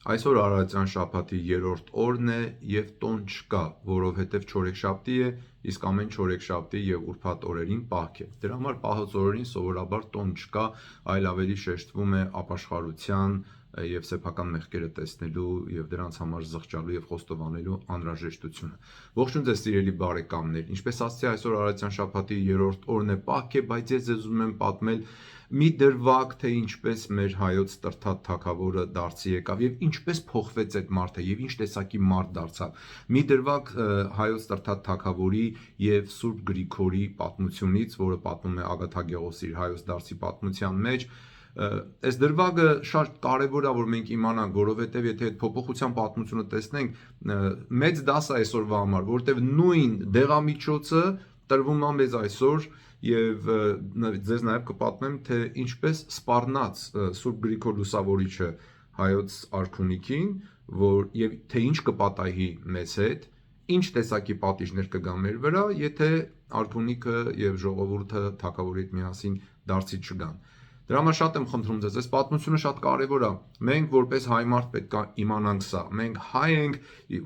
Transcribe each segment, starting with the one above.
Այսօր Արարատյան շաբաթի 3-րդ օրն է և տոն չկա, որովհետև չորեքշաբթի է, իսկ ամեն չորեքշաբթի և ուրբաթ օրերին պահք է։ Դրա համար պահած օրերին սովորաբար տոն չկա, այլ ավելի շեշտվում է ապաշխարության և սեփական մեղքերը տեսնելու և դրանց համար զղջալու և խոստովանելու անհրաժեշտությունը։ Ողջույն ձեզ սիրելի բարեկամներ, ինչպես ասացի, այսօր Արարատյան շաբաթի 3-րդ օրն է, պահք է, բայց ես ձեզ ուզում եմ պատմել մի դրվագ, թե ինչպես մեր հայոց Տրթատ թագավորը դարձի եկավ և ինչպես փոխվեց այդ մարդը և ինչ տեսակի մարդ դարձավ։ Մի դրվագ հայոց Տրթատ թագավորի և Սուրբ Գրիգորի պատմությունից, որը պատմում է Ագաթագեղոսի իր հայոց դարձի պատմության մեջ։ Այս դրվագը շատ կարևոր է, որ մենք իմանանք, որովհետև եթե այդ փոփոխության պատմությունը տեսնենք, մեծ դաս է այսօրվա համար, որովհետև նույն դեղամիջոցը տրվում է մեզ այսօր և ձեզ նաև կպատմեմ, թե ինչպես սպառնաց Սուրբ Գրիգոր Լուսավորիչը հայոց արքունիքին, և թե ինչ կպատահի մեզ հետ, ինչ տեսակի պատիժներ կգա մեր վրա, եթե արքունիքը և ժողովուրդը թագավորի հետ միասին դարձի չգան։ Դրա համար շատ եմ խնդրում ձեզ, այս պատմությունը շատ կարևոր է։ Մենք որպես հայ մարդ պետք է իմանանք սա։ Մենք հայ ենք,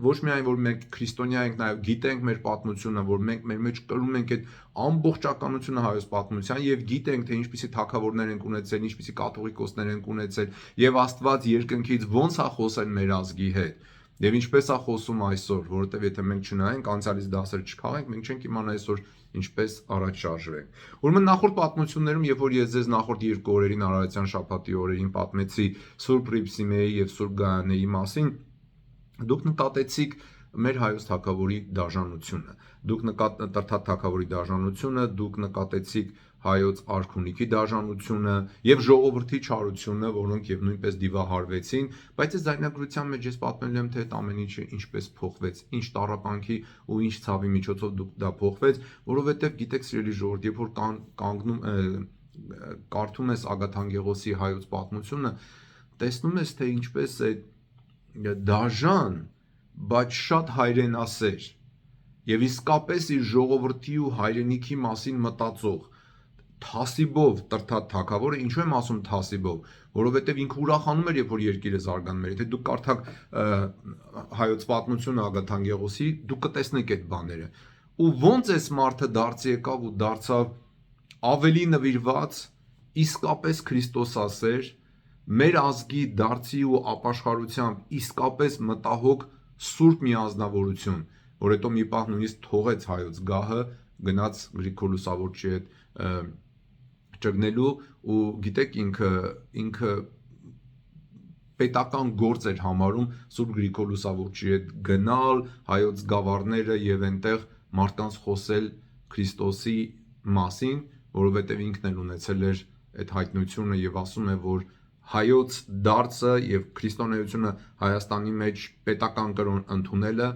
ոչ միայն որ մենք քրիստոնյա ենք, նաև գիտենք մեր պատմությունը, որ մենք մեր մեջ կրում ենք այդ ամբողջականությունը հայոց պատմության և գիտենք, թե ինչպիսի թագավորներ ենք ունեցել, ինչպիսի կաթողիկոսներ ենք ունեցել և Աստված երկնքից ոնց է խոսել մեր ազգի հետ և ինչպես է խոսում այսօր, որովհետև եթե մենք չնայենք, անցյալից դասեր չքաղենք, մենք չենք իմանա այսօր ինչպես առաջ շարժվենք։ Ուրեմն նախորդ պատմություններում, երբ որ ես ձեզ նախորդ երկու օրերին Արարատյան շաբաթի օրերին պատմեցի Սուրբ Հռիփսիմեի և Սուրբ Գայանեի մասին, դուք նկատեցիք մեր հայոց թագավորի դաժանությունը, դուք Տրթատ թագավորի դաժանությունը, դուք նկատեցիք հայոց արքունիքի դաժանությունը և ժողովրդի չարությունը, որոնք և նույնպես դիվահարվեցին, բայց այս ձայնագրության մեջ ես պատմելու եմ, թե այդ ամեն ինչը ինչպես փոխվեց, ինչ տառապանքի ու ինչ ցավի միջոցով դա փոխվեց, որովհետև գիտեք սիրելի ժողովուրդ, երբ որ կարդում ես Ագաթանգեղոսի հայոց պատմությունը, տեսնում ես, թե ինչպես այդ դաժան, բայց շատ հայրենասեր և իսկապես իր ժողովրդի ու հայրենիքի մասին մտածող թասիբով Տրթատ թագավորը, ինչու եմ ասում թասիբով, որովհետև ինքը ուրախանում էր, երբ որ երկիրը զարգանում էր։ Եթե դուք կարդաք հայոց պատմությունը Ագաթանգեղոսի, դուք կտեսնեք այդ բաները։ Ու ոնց այս մարդը դարձի եկավ ու դարձավ ավելի նվիրված, իսկապես քրիստոսասեր, մեր ազգի դարձի ու ապաշխարությամբ իսկապես մտահոգ սուրբ մի անձնավորություն, որ հետո մի պահ նույնիսկ թողեց հայոց գահը, գնաց Գրիգոր Լուսավորչի հետ ճգնելու ու գիտեք ինքը պետական գործ էր համարում Սուրբ Գրիգոր Լուսավորչի հետ գնալ հայոց գավառները և այնտեղ մարդկանց խոսել Քրիստոսի մասին, որովհետև ինքն էլ ունեցել էր այդ հայտնությունը և ասում է, որ հայոց դարձը և քրիստոնեությունը Հայաստանի մեջ պետական կրոն ընդունելը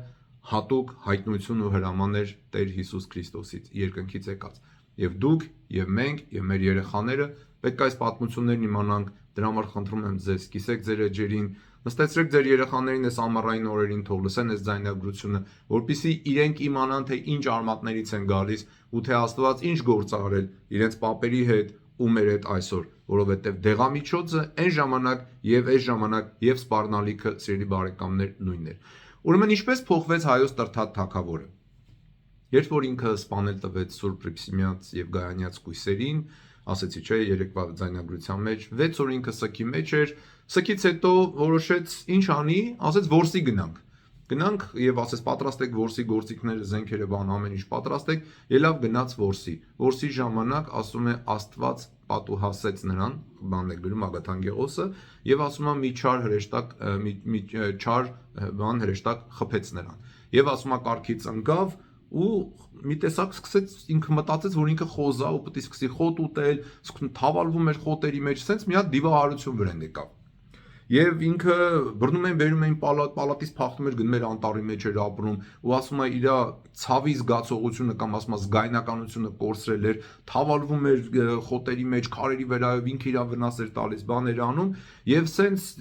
հատուկ հայտնություն ու հրաման էր Տեր Հիսուս Քրիստոսից, երկնքից եկած։ Եվ դուք, և մենք, և մեր երեխաները պետք է այս պատմություններն իմանանք, դրա համար խնդրում եմ ձեզ, կիսեք ձեր էջերին, նստեցրեք ձեր երեխաներին այս ամառային օրերին, թող լսեն այս ձայնագրությունը, որպեսզի իրենք իմանան, թե ինչ արմատներից են գալիս ու թե Աստված ինչ գործ է արել իրենց պապերի հետ ու մեր հետ այսօր, որովհետև դեղամիջոցը այն ժամանակ և այս ժամանակ և սպառնալիքը, սիրելի բարեկամներ, նույնն էր։ Ուրեմն ինչպես փոխվեց հայոց Տրթատ թագավորը։ Երբ որ ինքը սպանել տվեց Սուրբ Հռիփսիմեաց և Գայանեաց կույսերին, ասեցի չէ, երեկվա ձայնագրության մեջ 6 օր ինքը սգի մեջ էր, սգից հետո որոշեց ինչ անի, ասեց որսի գնանք եւ ասեց պատրաստեք որսի գործիքները, զենքերը, բան ամեն ինչ պատրաստեք, ելավ գնաց որսի ժամանակ ասում է Աստված պատուհասեց նրան, բանն է գրում Ագաթանգեղոսը, եւ ասում է մի չար հրեշտակ, մի չար բան հրեշտակ խփեց նրան։ Եվ ասում է կառքից ընկավ ու մի տեսակ սկսեց, ինքը մտածեց, որ ինքը խոզա ու պետք է սկսի խոտ ուտել, թավալվում էր խոտերի մեջ, սենց մի հատ դիվահարություն վրան եկավ։ Եվ ինքը բռնում էին, բերում էին պալատից փախնում էր, գնում էր անտառի մեջ էր ապրում ու ասում է իր ցավի զգացողությունը կամ ասում է զգայնականությունը կորսրել էր, թավալվում էր խոտերի մեջ, քարերի վրայով, ինքը իր վնաս էր տալիս, բաներ անում եւ սենց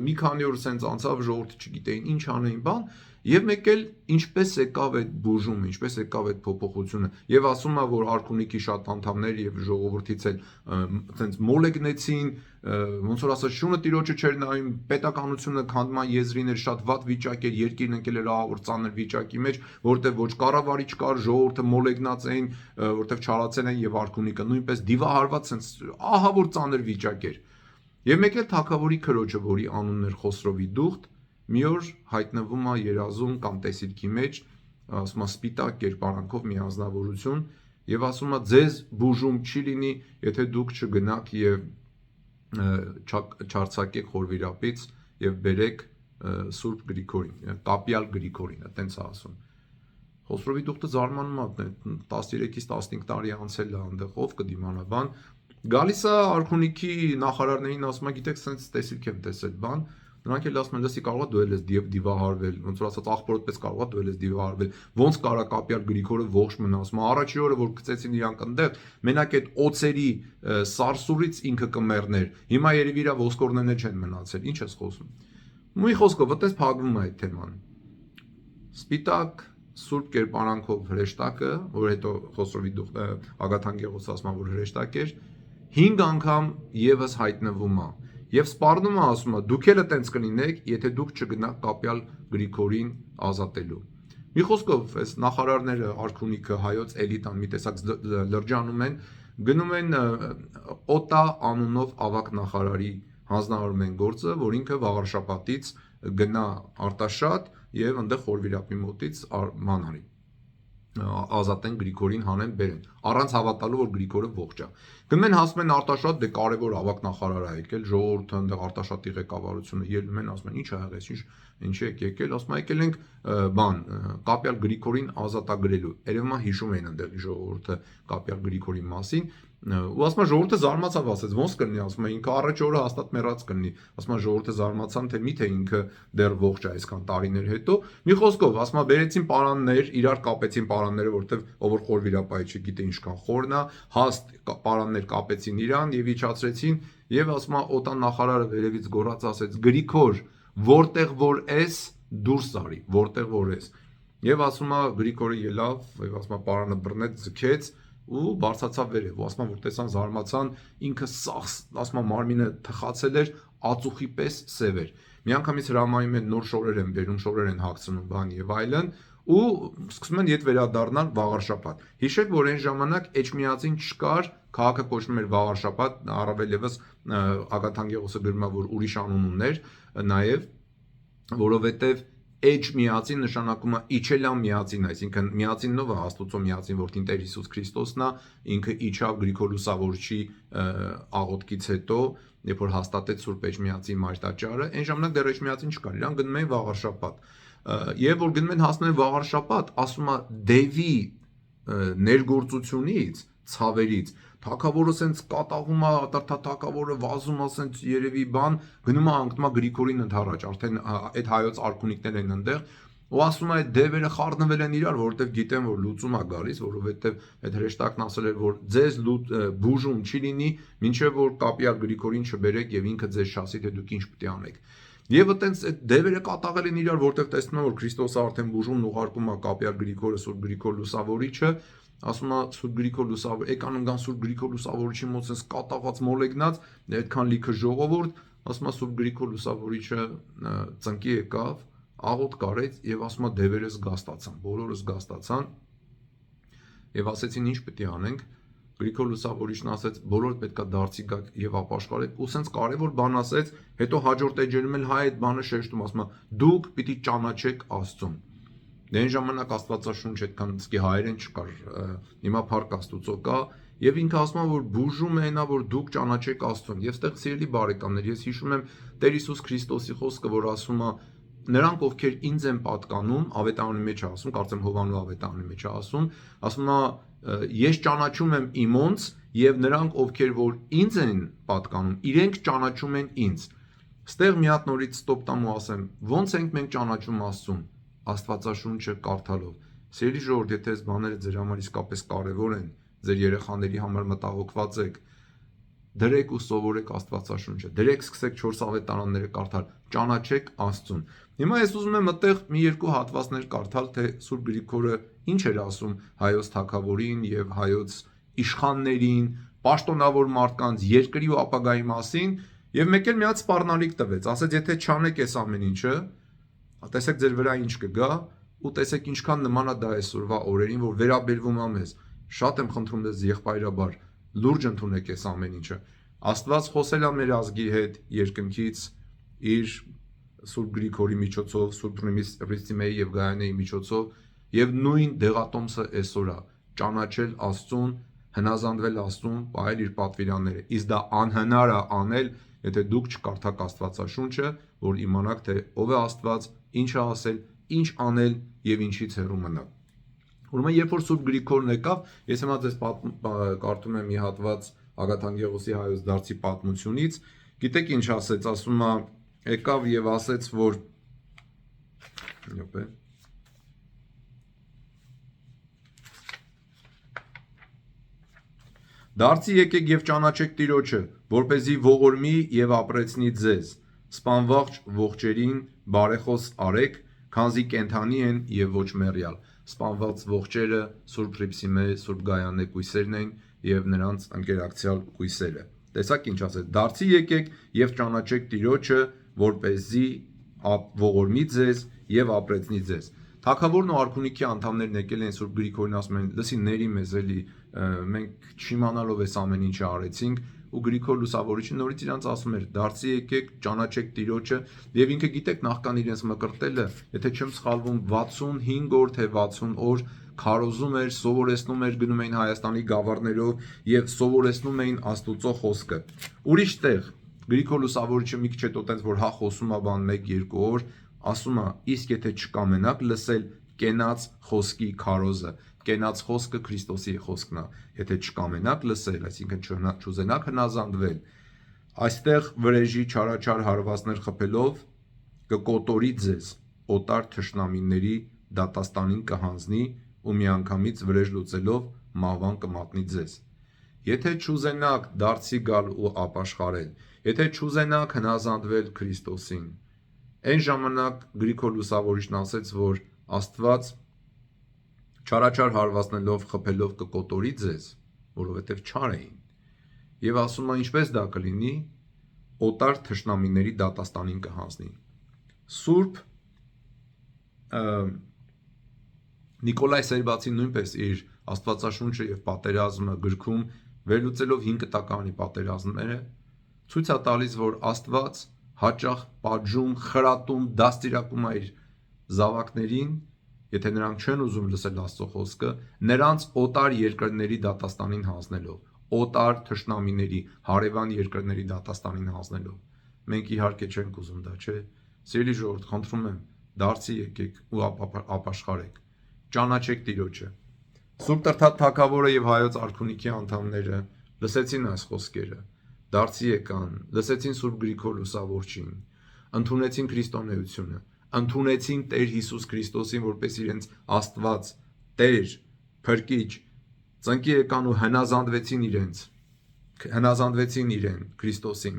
մի քանի օր սենց անցավ, ժողովուրդը չգիտեին ինչ անեին, բան, Եվ մեկ էլ ինչպես եկավ այդ բուժումը, ինչպես եկավ այդ փոփոխությունը, եւ ասում է, որ արքունիքի շատ անդամներ եւ ժողովրդից էլ այտենց մոլեգնեցին, ոնց որ ասած շունը տիրոջը չէր նայում, պետականությունը քանդման եզրին էր, շատ վատ վիճակ էր, երկիրն ընկել էր ահավոր ծանր վիճակի մեջ, որտեղ ոչ կառավարիչ կար, ժողովուրդը մոլեգնած էին, որտեղ չարացել են եւ արքունիքը նույնպես դիվահարված sense ահավոր ծանր վիճակ էր։ Եվ մեկ էլ թագավորի քրոջը, որի անունն էր Խոսրովի դուխտ, մի օր հայտնվում է երազում կամ տեսիլքի մեջ, ասում է սպիտակ կերպարանքով մի անձնավորություն եւ ասում է ձեզ բուժում չի լինի, եթե դուք չգնաք եւ չարցակեք խորվիրապից եւ բերեք Սուրբ Գրիգորին, Տապյալ Գրիգորին, այտենց է ասում։ Խոսրովի դուխտը զարմանում է, 13-ից 15 տարի անցել է այնտեղ, ով կդիմանա բան։ Գալիս է արքունիքի նախարարներին, ասում է, գիտեք, sense տեսիլք եմ տեսել, բան։ Նրանք էլ ասում են, լսի կարող է դու ես դիվահարվել, ոնց որ ասած աղբորոդ պես կարող է դու ես դիվահարվել։ Ոնց կարա Կապյալ Գրիգորը ողջ մնա, ասում է, առաջի օրը որ գցեցին իրանք այնտեղ, մենակ այդ օծերի սարսուրից ինքը կմեռներ։ Հիմա երևի իրա ոսկորները չեն մնացել։ Ինչ ես խոսում։ Մի խոսքով, այդպես փակվում է այդ թեման։ Սպիտակ Սուրբ կերպարանքով հրեշտակը, որ հետո Խոսրովի դուխտը Ագաթան Գեղոցը ասում է, որ հրեշտակ էր, 5 անգամ եւս հայտնվում է եւ սպառնում է, ասում է, դուք էլ այտենց կլինեք, եթե դուք չգնաք Կապյալ Գրիգորին ազատելու։ Մի խոսքով, այս նախարարները արքունիքը հայոց էլիտան մի տեսակ լրջանում են, գնում են Օտա անունով ավակ նախարարի հանձնարարում են գործը, որ ինքը վաղարշապատից գնա Արտաշատ եւ այնտեղ խորվիրապի մոտից ման արի, ազատեն Գրիգորին, հանեն բերեն, առանց հավատալու, որ Գրիգորը ողջ է։ Գնում են հասնում են Արտաշատ, դե կարևոր ավակ նախարար է եկել, ժողովուրդը այնտեղ Արտաշատի ղեկավարությունը ելնում են, ասում են ի՞նչ ա եղել, ինչի եք եկել, ասում են եկել ենք բան Կապյալ Գրիգորին ազատագրելու։ Երևի հիշում են այնտեղ ժողովուրդը Կապյալ Գրիգորի մասին, ու ասում են ժողովուրդը զարմացավ, ասեց ոնց կլինի, ասում են ինքը առաջ օրը հաստատ մեռած կլինի, ասում են ժողովուրդը զարմացան, թե միթե ինքը դեռ ողջ է այսքան տարիներ հետո։ Մի խոսքով, ասում են բերեցին պարաններ, իրար կապեցին պարանները, որտեվ ով որ խոր վիրապայի չգիտե ինչքան խորն է, հաստ պարաններ կապեցին իրան եւ իջացրեցին եւ ասում են Օտան նախարարը վերևից գոռաց, ասեց Գրիգոր, որտեղ որ ես դուրս արի, որտեղ որ ես։ Եվ ասում է Գրիգորը ելավ եւ ասում է պարանը բռնեց, ձգեց ու բարձացավ վերև, ու ասում որ տեսան զարմացան, ինքը սաղ, ասում մարմինը թխացել էր, ածուխի պես սև էր։ Միանգամից հրամայում են նոր շորեր են բերում, շորեր են հագցնում, բան եւ այլն, ու սկսում են ետ վերադառնալ Վաղարշապատ։ Հիշեք, որ այն ժամանակ Էջմիածին չկար, քաղաքը կոչվում էր Վաղարշապատ, առավել եւս Ագաթան Գեղոսը գրում է, որ ուրիշ անուն ուներ նաեւ, որովհետեւ Էջմիածին նշանակում է իջելան միածին, այսինքն միածինով է Աստծո միածին որդին Տեր Հիսուս Քրիստոսն է, ինքը իջավ Գրիգոր Լուսավորչի աղոթքից հետո, երբ որ հաստատեց Սուրբ Էջմիածի մայրտաճարը, այն ժամանակ դեռ Էջմիածին չկար, իրան գնում էին Վաղարշապատ։ Եվ որ գնում են հասնում են Վաղարշապատ, ասում է Դևի ներգործությունից, ցավերից թակավորը սենց կատաղում է, թակավորը վազում է սենց երևի բան, գնում է անկնում է Գրիգորին ընդառաջ, արդեն այդ հայոց արքունիկներ են այնտեղ, ու ասում է այդ դևերը խառնվել են իրար, որովհետև գիտեն որ լուծում է գալիս, որովհետև այդ հրեշտակն ասել էր որ ձեզ բուժում չի լինի, մինչև որ Կապյալ Գրիգորին չբերեք եւ ինքը ձեզ շասի թե դուք ինչ պետք է անեք։ Եվ այտենց այդ դևերը կատաղել են իրար, որովհետև տեսնում են որ Քրիստոսը արդեն բուժումն ուղարկում է Կապյալ Գրիգորը, Սուրբ Գրիգոր Լուսավորիչը, ասում է Սուրբ Գրիգոր Լուսավոր, եկան ընկան Սուրբ Գրիգոր Լուսավորիչի մոտ sense կատաղած մոլեգնած, այդքան լիքը ժողովուրդ, ասում է Սուրբ Գրիգոր Լուսավորիչը ծնկի եկավ, աղոտ կարեց եւ ասում է դևերը զգաստացան, բոլորը զգաստացան եւ ասեցին ինչ պետք է անենք։ Գրիգոր Լուսավորիչն ասեց բոլորդ պետքա դարձի գաք եւ ապաշխարեք, ու sense կարևոր բան ասեց, հետո հաջորդ էջերում էլ հայ այդ բանը շեշտում, ասում է դուք պիտի ճանաչեք Աստծուն։ Դեն ժամանակ Աստվածաշունչ այդքան սկի հայերեն չկար, հիմա փառք Աստուծո կա, եւ ինքը ասում է որ բուժում է նա որ դուք ճանաչեք Աստծուն։ Եվ այդտեղ սիրելի բարեկամներ, ես հիշում եմ Տեր Հիսուս Քրիստոսի խոսքը, որ ասում է նրանք ովքեր ինձ են պատկանում, ավետարանի մեջ է ասում, կարծեմ Հովանու ավետարանի մեջ է ասում է ես ճանաչում եմ իմոնց եւ նրանք ովքեր որ ինձ են պատկանում, իրենք ճանաչում են ինձ։ Ստեղ մի հատ նորից ստոպ տամ ու ասեմ, ո՞նց ենք մենք ճանաչում Աստծուն։ Աստվածաշունչը կարդալով։ Սիրելի ժողովուրդ, եթե այս բաները ձեր համար իսկապես կարևոր են, ձեր երեխաների համար մտահոգված եք, Դրեք ու սովորեք Աստվածաշունչը, դրեք սկսեք 4 ավետարանները կարդալ, ճանաչեք Աստծուն։ Հիմա ես ուզում եմ այդտեղ մի երկու հատվածներ կարդալ, թե Սուրբ Գրիգորը ինչ էր ասում հայոց թագավորին եւ հայոց իշխաններին, պաշտոնավոր մարդկանց, երկրի ու ապագայի մասին, եւ մեկ էլ մի հատ սպառնալիք տվեց, ասեց, եթե չանեք այս ամեն ինչը, տեսեք ձեր վրա ինչ կգա ու տեսեք ինչքան նման է դա այսօրվա օրերին, որ վերաբերվում է մեզ։ Շատ եմ խնդրում ձեզ եղբայրաբար, լուրջ ընդունեք այս ամեն ինչը։ Աստված խոսել է մեր ազգի հետ երկնքից իր Սուրբ Գրիգորի միջոցով, Սուրբ Ռիստիմեի եւ Գայանեի միջոցով, եւ նույն դեղատոմսը այսօր է ճանաչել Աստծուն, հնազանդվել Աստծուն, պահել իր պատվիրանները։ Իսկ դա անհնար է անել, եթե դուք չկարդաք Աստվածաշունչը, որ իմանաք, թե ով է Աստված, ինչ է ասել, ինչ անել եւ ինչից հեռու մնալ։ Ուրեմն երբ որ Սուրբ Գրիգորն եկավ, ես հիմա ձեզ կարդում եմ մի հատված Ագաթանկեղոսի հայոց դարձի պատմությունից, գիտեք ինչ ասեց, ասում է, եկավ եւ ասեց, որ դարձի եկեք եւ ճանաչեք Տիրոջը, որպեսզի ողորմի եւ ապրեցնի ձեզ, սպանվաղ ողջերին բարեխոս արեք, քանզի կենթանի են եւ ոչ մեռյալ։ Սպանված ողջերը Սուրբ Ռիփսիմե, Սուրբ Գայանե կույսերն են եւ նրանց ընկերակցյալ կույսերը։ Տեսակ ինչ ասեց, դարձի եկեք եւ ճանաչեք Տիրոջը, որպեսզի ողորմի ձեզ եւ ապրեցնի ձեզ։ Թագավորն ու արքունիքի անդամներն եկել են Սուրբ Գրիգորին, ասում են, լսի ների մեզ էլի, մենք չիմանալով այս ամեն ինչը արեցինք, ու Գրիգոր Լուսավորիչը նորից իրանց ասում էր, դարձի եկեք, ճանաչեք Տիրոջը, եւ ինքը գիտեք նախքան իրենց մկրտելը, եթե չեմ սխալվում, 65 օր թե 60 օր քարոզում էր, սովորեցնում էր, գնում էին Հայաստանի գավառներով եւ սովորեցնում էին Աստուծո խոսքը։ Ուրիշ տեղ Գրիգոր Լուսավորիչը մի քիչ հետո տենց որ հա խոսում է բան 1-2 օր, ասում է, իսկ եթե չկամենաք լսել կենաց խոսքի քարոզը, կենաց խոսքը Քրիստոսի խոսքն է, եթե չկամենաք լսել, այսինքն չուզենաք հնազանդվել, այստեղ վրեժի չարաչար հարվածներ խփելով կկոտորի ձեզ, օտար թշնամիների դատաստանին կհանձնի ու միանգամից վրեժ լուծելով մահվան կմատնի ձեզ։ Եթե չուզենաք դարձի գալ ու ապաշխարել, եթե չուզենաք հնազանդվել Քրիստոսին, այն ժամանակ Գրիգոր Լուսավորիչն ասեց, որ Աստված չարաչար հարվածնելով խփելով կկոտորի ձեզ, որովհետև չար էին։ Եվ ասում է, ինչպես դա կլինի, օտար թշնամիների դատաստանին կհանձնի։ Սուրբ Նիկոլայ Սերբացին նույնպես իր Աստվածաշունչը եւ պատերազմը գրքում վերլուծելով 5 տականի պատերազմները ցույց է տալիս, որ Աստված հաճախ պատժում, խրատում, դաստիարակում է իր զավակներին, եթե նրանք չեն ուզում լսել Աստծո խոսքը, նրանց օտար երկրների դատաստանին հանձնելով, օտար թշնամիների, հարևան երկրների դատաստանին հանձնելով։ Մենք իհարկե չենք ուզում դա, չէ՞։ Սիրելի ժողովուրդ, խնդրում եմ, դարձի եկեք ու ապաշխարեք։ Ճանաչեք Տիրոջը։ Սուրբ Թագավորը եւ հայոց արքունիքի անդամները լսեցին այս խոսքերը, դարձի եկան, լսեցին Սուրբ Գրիգոր Լուսավորչին, ընդունեցին քրիստոնեությունը, ընդունեցին Տեր Հիսուս Քրիստոսին որպես իրենց Աստված, Տեր, Փրկիչ, ծնկի եկան ու հնազանդվեցին իրեն Քրիստոսին։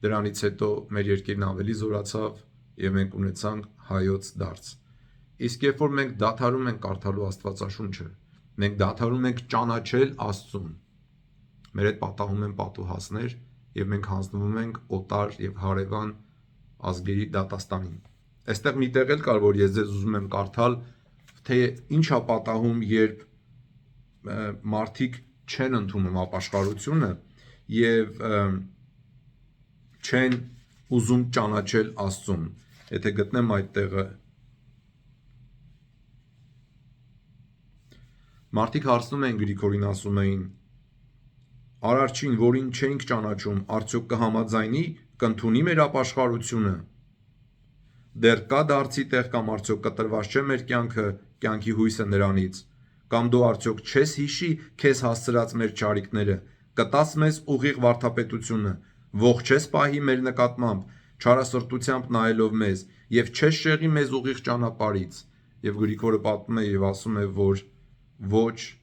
Դրանից հետո մեր երկիրն ավելի զորացավ եւ մենք ունեցանք հայոց դարձ։ Իսկ երբ որ մենք դադարում ենք կարդալու Աստվածաշունչը, մենք դադարում ենք ճանաչել Աստծուն, մեր հետ պատահում են պատուհասներ եւ մենք հանձնվում ենք օտար եւ հարևան ազգերի դատաստանին։ Այստեղ մի տեղ էլ կար, որ ես ձեզ ուզում եմ կարդալ, թե ինչ է պատահում, երբ մարդիկ չեն ընդունում ապաշխարությունը եւ չեն ուզում ճանաչել Աստծուն։ Եթե գտնեմ այդ տեղը, մարդիկ հարցնում են Գրիգորին, ասում էին. Արարչին, որին չենք ճանաչում, արդյոք կհամաձայնի, կընդունի մեր ապաշխարությունը։ Դեռ կա դարձի տեղ կամ արդյոք կտրված չէ մեր կյանքի հույսը նրանից, կամ դու արդյոք չես հիշի քեզ հասցրած մեր չարիքները, կտաս մեզ ուղիղ վարդապետությունը, ողջ չես պահի մեր նկատմամբ, չարասրտությամբ նայելով մեզ, եւ չես շեղի մեզ ուղիղ ճանապարհից։ Եվ Գրիգորը պատմում է եւ ասում է, որ ոչ,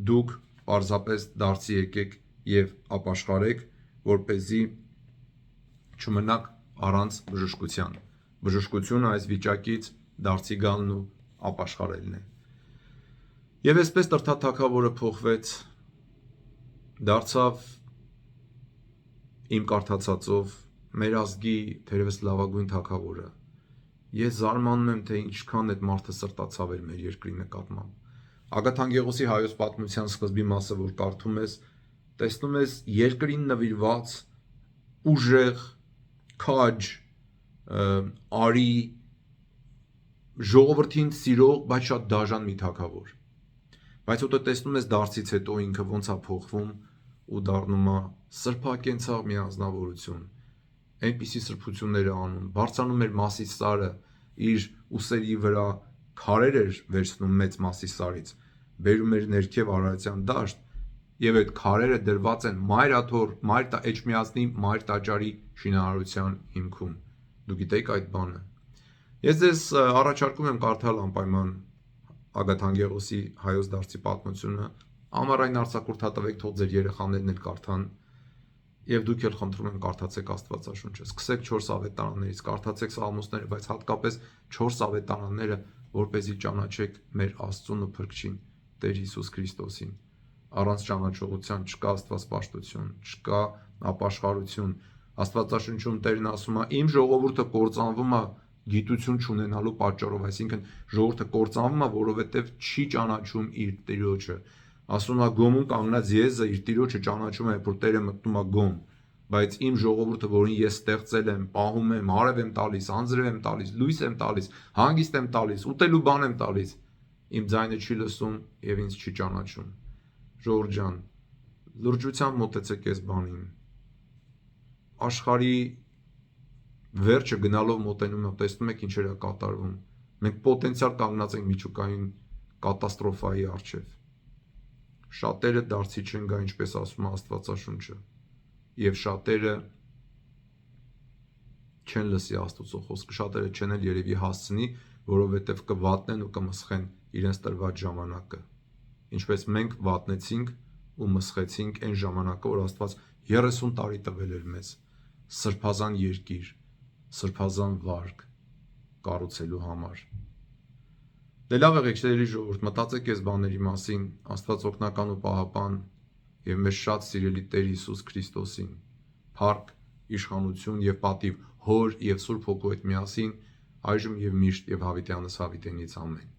դուք պարզապես դարձի եկեք եւ ապաշխարեք, որպեսզի չմնաք առանց բժշկության։ Բժշկությունը այս վիճակից դարձի գալն ու ապաշխարելն է։ Եվ այսպես Տրթա թագավորը փոխվեց, դարձավ իմ կարդացածով մեր ազգի թերևս լավագույն թագավորը։ Ես զարմանում եմ, թե ինչքան այդ մարդը սրտացավ էր մեր երկրի նկատմամբ։ Ագաթանկեղոսի հայոց պատմության սկզբի մասը, որ կարդում ես, տեսնում ես երկրին նվիրված ուժեղ, քաջ, արի, ժողովրդին սիրող, բայց շատ դաժան մի թագավոր։ Բայց հետո տեսնում ես դարձից հետո ինքը ոնց է փոխվում ու դառնում է սրբակենցաղ մի անձնավորություն, այնպիսի սրբություններ է անում, բարձրանում էր Մասիսարը, իր ուսերի վրա քարեր էր վերցնում մեծ Մասիսարից, բերում էր ներքև Արարատյան դաշտ, եւ այդ քարերը դրված են Մայր Էջմիածնի Մայր տաճարի շինարարության հիմքում։ Դու գիտեիք այդ բանը։ Ես ձեզ առաջարկում եմ կարդալ անպայման Ագաթանկեղոսի հայոց դարձի պատմությունը, ամառային արձակուրդատվեք, թող ձեր երեխաներն էլ կարդան, եւ դուք էլ խնդրում եմ կարդացեք Աստվածաշունչը, սկսեք 4 ավետարաններից, կարդացեք Սաղմոսները, բայց հատկապես 4 ավետարանները, որպեսզի ճանաչեք մեր Աստծուն ու Փրկչին, Տեր Հիսուս Քրիստոսին։ Առանց ճանաչողության չկա աստվածպաշտություն, չկա ապաշխարություն։ Աստվածաշունչում Տերն ասում է. «Իմ ժողովուրդը կործանվում է գիտություն չունենալու պատճառով», այսինքն ժողովուրդը կործանվում է, որովհետև չի ճանաչում իր Տիրոջը։ Ասում է գոմում կանգնած Եզը իր Տիրոջը ճանաչում է, որ Տերը մտնում է գոմ, բայց իմ ժողովուրդը, որին ես ստեղծել եմ, պահում եմ, հարև եմ տալիս, անձրև եմ տալիս, լույս եմ տալիս, հանգիստ եմ տալիս, ուտելու բան եմ տալիս, իմ ձայնը չի լսում եւ ինձ չի ճանաչում։ Ժողովուրդ ջան, լրջությամբ մոտեցեք այս բանին։ Աշխարհի վերջը գնալով մոտենում է, տեսնում եք ինչեր է կատարվում։ Մենք պոտենցիալ կանգնած ենք միջուկային կատաստրոֆայի առջև։ Շատերը դարձի չեն գա, ինչպես ասում է Աստվածաշունչը, եւ շատերը չեն լսի Աստծո խոսքը, շատերը չեն էլ երևի հասցնի, որովհետև կվատնեն ու կմսխեն իրենց տրված ժամանակը, ինչպես մենք վատնեցինք ու մսխեցինք այն ժամանակը, որ Աստված 30 տարի տվել էր մեզ սրբազան երկիր, սրբազան վարկ կառուցելու համար։ Դե լավ եղեք սիրելի ժողովուրդ, մտածեք այս բաների մասին, Աստված օգնական ու պահապան եւ մեր շատ սիրելի Տեր Հիսուս Քրիստոսին փառք, իշխանություն եւ պատիվ Հոր եւ Սուրբ Հոգու հետ միասին այժմ եւ միշտ եւ հավիտյանս հավիտենից ամեն։